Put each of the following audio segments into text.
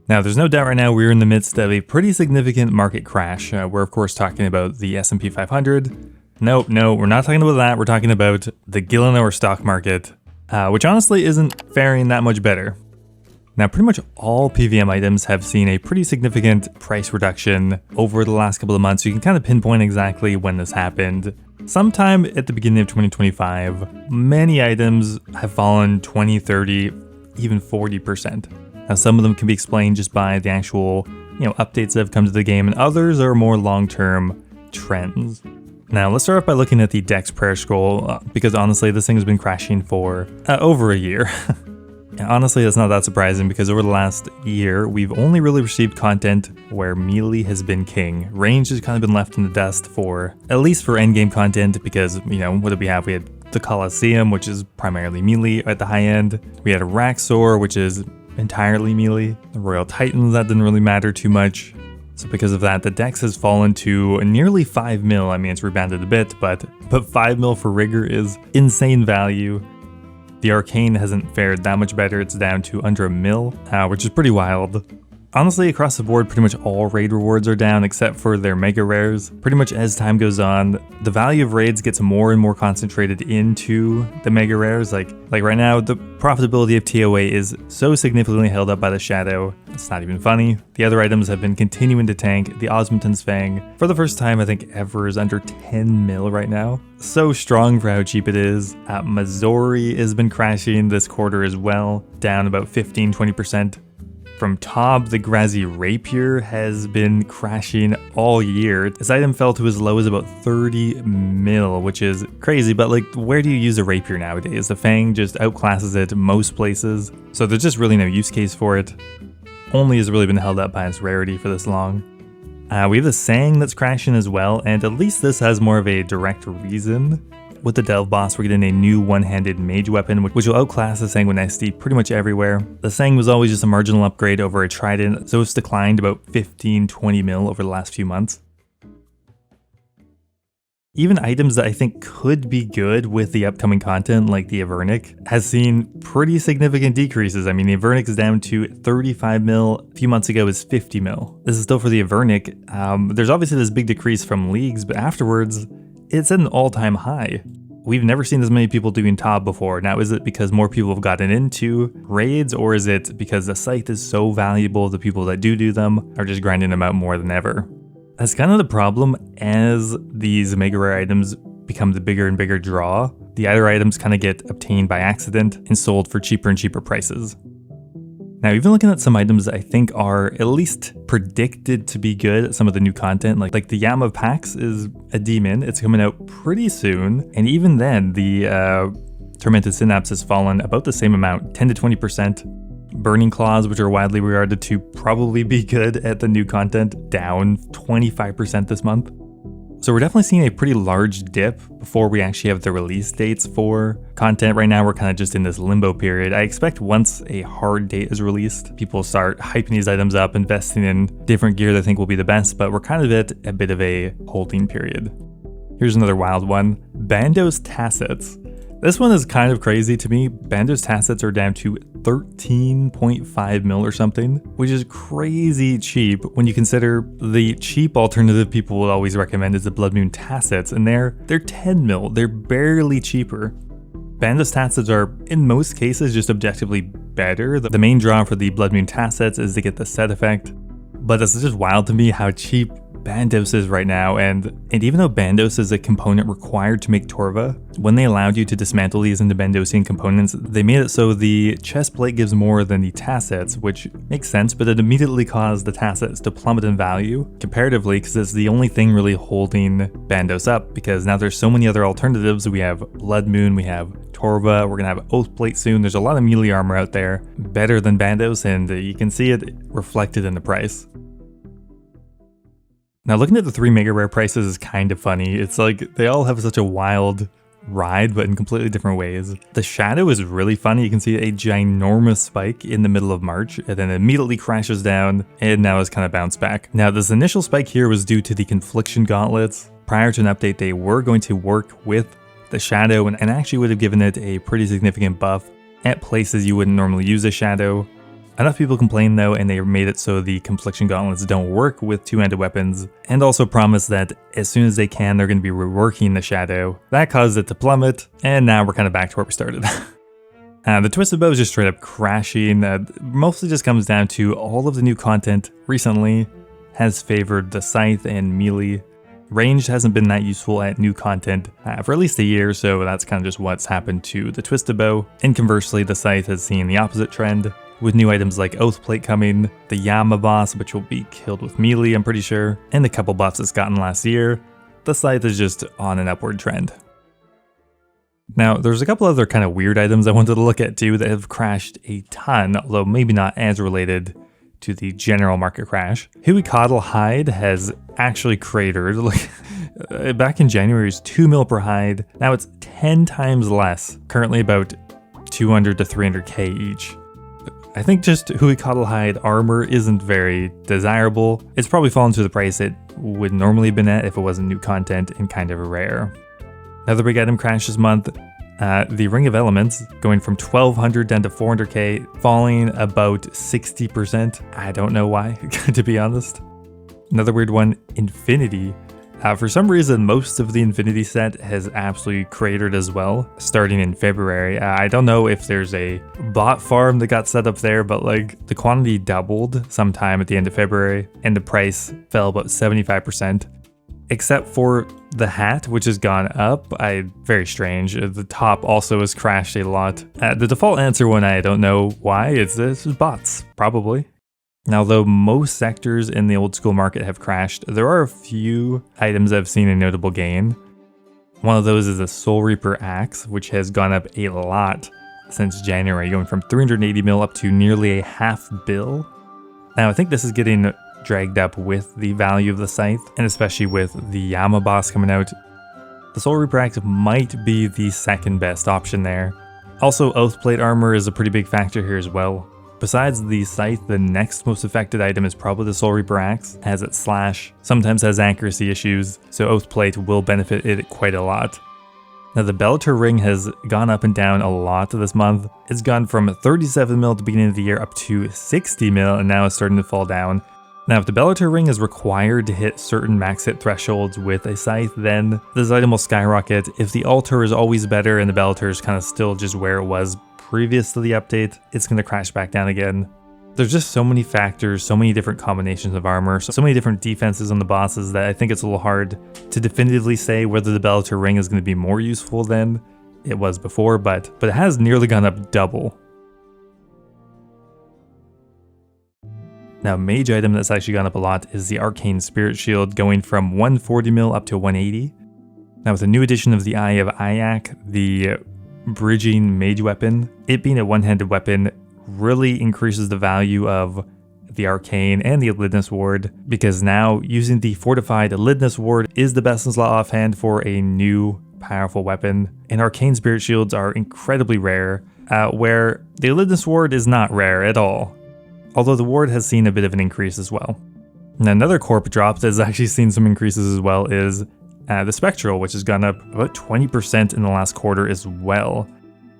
Now, there's no doubt right now we're in the midst of a pretty significant market crash. We're of course talking about the S&P 500. No, we're not talking about that. We're talking about the Gillinour stock market, which honestly isn't faring that much better. Now, pretty much all PVM items have seen a pretty significant price reduction over the last couple of months. So you can kind of pinpoint exactly when this happened. Sometime at the beginning of 2025, many items have fallen 20, 30, even 40%. Now, some of them can be explained just by the actual, updates that have come to the game, and others are more long-term trends. Now, let's start off by looking at the DEX prayer scroll, because honestly, this thing has been crashing for over a year. Honestly, that's not that surprising because over the last year, we've only really received content where melee has been king. Range has kind of been left in the dust for, at least for endgame content, because, what did we have? We had the Colosseum, which is primarily melee at the high end. We had a Raxor, which is entirely melee. The Royal Titans, that didn't really matter too much. So because of that, the DEX has fallen to nearly 5 mil. I mean, it's rebounded a bit, but 5 mil for Rigor is insane value. The Arcane hasn't fared that much better. It's down to under 1 mil, which is pretty wild. Honestly, across the board, pretty much all raid rewards are down except for their mega rares. Pretty much as time goes on, the value of raids gets more and more concentrated into the mega rares. Like right now, the profitability of TOA is so significantly held up by the Shadow. It's not even funny. The other items have been continuing to tank. The Osmanton's Fang, for the first time I think ever, is under 10 mil right now. So strong for how cheap it is. Missouri has been crashing this quarter as well, down about 15-20%. From Tob, the Grazi Rapier has been crashing all year. This item fell to as low as about 30 mil, which is crazy, but where do you use a Rapier nowadays? The Fang just outclasses it most places, so there's just really no use case for it. Only has really been held up by its rarity for this long. We have the Sang that's crashing as well, and at least this has more of a direct reason. With the Delve boss, we're getting a new one-handed mage weapon, which will outclass the Sanguine SD pretty much everywhere. The Sang was always just a marginal upgrade over a Trident, so it's declined about 15-20 mil over the last few months. Even items that I think could be good with the upcoming content, like the Avernic, has seen pretty significant decreases. I mean, the Avernic is down to 35 mil. A few months ago it was 50 mil. This is still for the Avernic. There's obviously this big decrease from leagues, but afterwards, it's at an all-time high. We've never seen as many people doing Tob before. Now, is it because more people have gotten into raids, or is it because the site is so valuable, the people that do them are just grinding them out more than ever? That's kind of the problem. As these mega rare items become the bigger and bigger draw, the other items kind of get obtained by accident and sold for cheaper and cheaper prices. Now, even looking at some items that I think are at least predicted to be good at some of the new content, like the Yam of Pax is a demon. It's coming out pretty soon. And even then, the Tormented Synapse has fallen about the same amount, 10-20%. Burning Claws, which are widely regarded to probably be good at the new content, down 25% this month. So we're definitely seeing a pretty large dip before we actually have the release dates for content. Right now, we're kind of just in this limbo period. I expect once a hard date is released, people start hyping these items up, investing in different gear they think will be the best, but we're kind of at a bit of a holding period. Here's another wild one. Bandos Tassets. This one is kind of crazy to me. Bandos Tassets are down to 13.5 mil or something, which is crazy cheap when you consider the cheap alternative people would always recommend is the Blood Moon Tassets, and they're 10 mil. They're barely cheaper. Bandos Tassets are, in most cases, just objectively better. The main draw for the Blood Moon Tassets is to get the set effect, but it's just wild to me how cheap Bandos is right now, and even though Bandos is a component required to make Torva, when they allowed you to dismantle these into Bandosian components, they made it so the chest plate gives more than the Tassets, which makes sense, but it immediately caused the Tassets to plummet in value comparatively, because it's the only thing really holding Bandos up, because now there's so many other alternatives. We have Blood Moon, we have Torva, we're gonna have Oath Plate soon. There's a lot of melee armor out there better than Bandos, and you can see it reflected in the price. Now, looking at the 3 mega rare prices is kind of funny. It's like they all have such a wild ride, but in completely different ways. The Shadow is really funny. You can see a ginormous spike in the middle of March, and then immediately crashes down, and now has kind of bounced back. Now, this initial spike here was due to the Confliction Gauntlets. Prior to an update, they were going to work with the Shadow, and actually would have given it a pretty significant buff at places you wouldn't normally use a Shadow. Enough people complained though, and they made it so the confliction gauntlets don't work with two-handed weapons, and also promised that as soon as they can, they're going to be reworking the shadow. That caused it to plummet, and now we're kind of back to where we started. The twisted bow is just straight up crashing. Mostly just comes down to all of the new content recently has favored the scythe and melee. Ranged hasn't been that useful at new content for at least a year, so that's kind of just what's happened to the twisted bow. And conversely, the scythe has seen the opposite trend, with new items like Oathplate coming, the Yama boss, which will be killed with melee, I'm pretty sure, and a couple buffs it's gotten last year. The scythe is just on an upward trend. Now, there's a couple other kind of weird items I wanted to look at too that have crashed a ton, although maybe not as related to the general market crash. Huicoddle hide has actually cratered. Back in January, it was 2 mil per hide. Now it's 10 times less, currently about 200 to 300k each. I think just Huicoddle hide armor isn't very desirable. It's probably fallen to the price it would normally have been at if it wasn't new content and kind of rare. Another big item crash this month, the Ring of Elements, going from 1200 down to 400k, falling about 60%. I don't know why, to be honest. Another weird one, Infinity. For some reason, most of the Infinity set has absolutely cratered as well, starting in February. I don't know if there's a bot farm that got set up there, but like the quantity doubled sometime at the end of February, and the price fell about 75%. Except for the hat, which has gone up. Very strange. The top also has crashed a lot. The default answer when I don't know why, it's bots, probably. Now, though most sectors in the old school market have crashed, there are a few items that have seen a notable gain. One of those is the Soul Reaper Axe, which has gone up a lot since January, going from 380 mil up to nearly a $500 million. Now, I think this is getting dragged up with the value of the scythe, and especially with the Yama boss coming out. The Soul Reaper Axe might be the second best option there. Also, Oathplate armor is a pretty big factor here as well. Besides the scythe, the next most affected item is probably the Soul Reaper Axe, as its slash sometimes has accuracy issues, so Oathplate will benefit it quite a lot. Now, the Bellator ring has gone up and down a lot this month. It's gone from 37 mil at the beginning of the year up to 60 mil, and now it's starting to fall down. Now, if the Bellator ring is required to hit certain max hit thresholds with a scythe, then this item will skyrocket. If the altar is always better and the Bellator is kind of still just where it was previous to the update, it's going to crash back down again. There's just so many factors, so many different combinations of armor, so many different defenses on the bosses that I think it's a little hard to definitively say whether the Bellator ring is going to be more useful than it was before, but it has nearly gone up double. Now, a mage item that's actually gone up a lot is the Arcane Spirit Shield, going from 140 mil up to 180. Now, with the new addition of the Eye of Ayak, the bridging mage weapon, it being a one-handed weapon really increases the value of the Arcane and the Elidness Ward, because now using the fortified Elidness Ward is the best in slot offhand for a new powerful weapon, and Arcane Spirit Shields are incredibly rare, where the Elidness Ward is not rare at all, although the ward has seen a bit of an increase as well. Now, another corp drop that has actually seen some increases as well is the Spectral, which has gone up about 20% in the last quarter as well.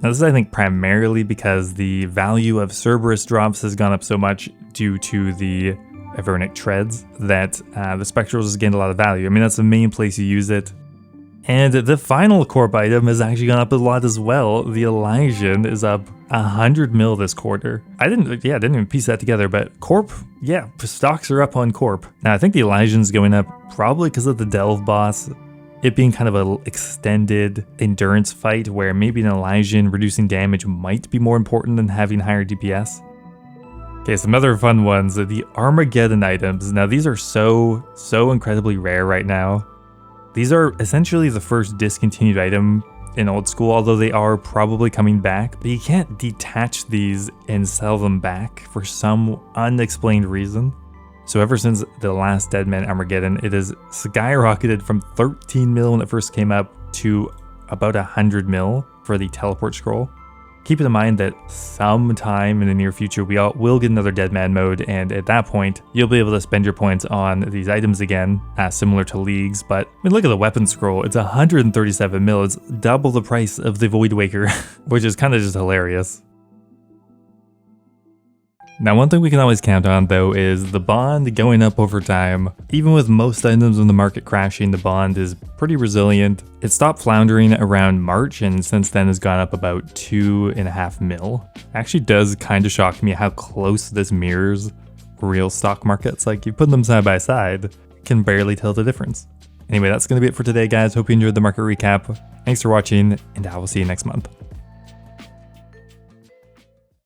Now, this is, I think, primarily because the value of Cerberus drops has gone up so much due to the Avernic Treads that the Spectrals has gained a lot of value. I mean, that's the main place you use it. And the final corp item has actually gone up a lot as well. The Elysian is up 100 mil this quarter. I didn't even piece that together, but corp, yeah, stocks are up on corp. Now, I think the Elysian's going up probably because of the Delve boss. It being kind of an extended endurance fight where maybe an Elysian reducing damage might be more important than having higher DPS. Okay, some other fun ones, the Armageddon items. Now, these are so incredibly rare right now. These are essentially the first discontinued item in old school, although they are probably coming back, but you can't detach these and sell them back for some unexplained reason. So ever since the last Deadman Armageddon, it has skyrocketed from 13 mil when it first came up to about 100 mil for the teleport scroll. Keep in mind that sometime in the near future, we will get another Deadman mode, and at that point, you'll be able to spend your points on these items again, similar to Leagues. But I mean, look at the weapon scroll, it's 137 mil, it's double the price of the Void Waker, which is kind of just hilarious. Now, one thing we can always count on though is the bond going up over time. Even with most items in the market crashing, the bond is pretty resilient. It stopped floundering around March and since then has gone up about 2.5 mil. It actually does kind of shock me how close this mirrors real stock markets. Like, you put them side by side, you can barely tell the difference. Anyway, that's going to be it for today, guys. Hope you enjoyed the market recap. Thanks for watching, and I will see you next month.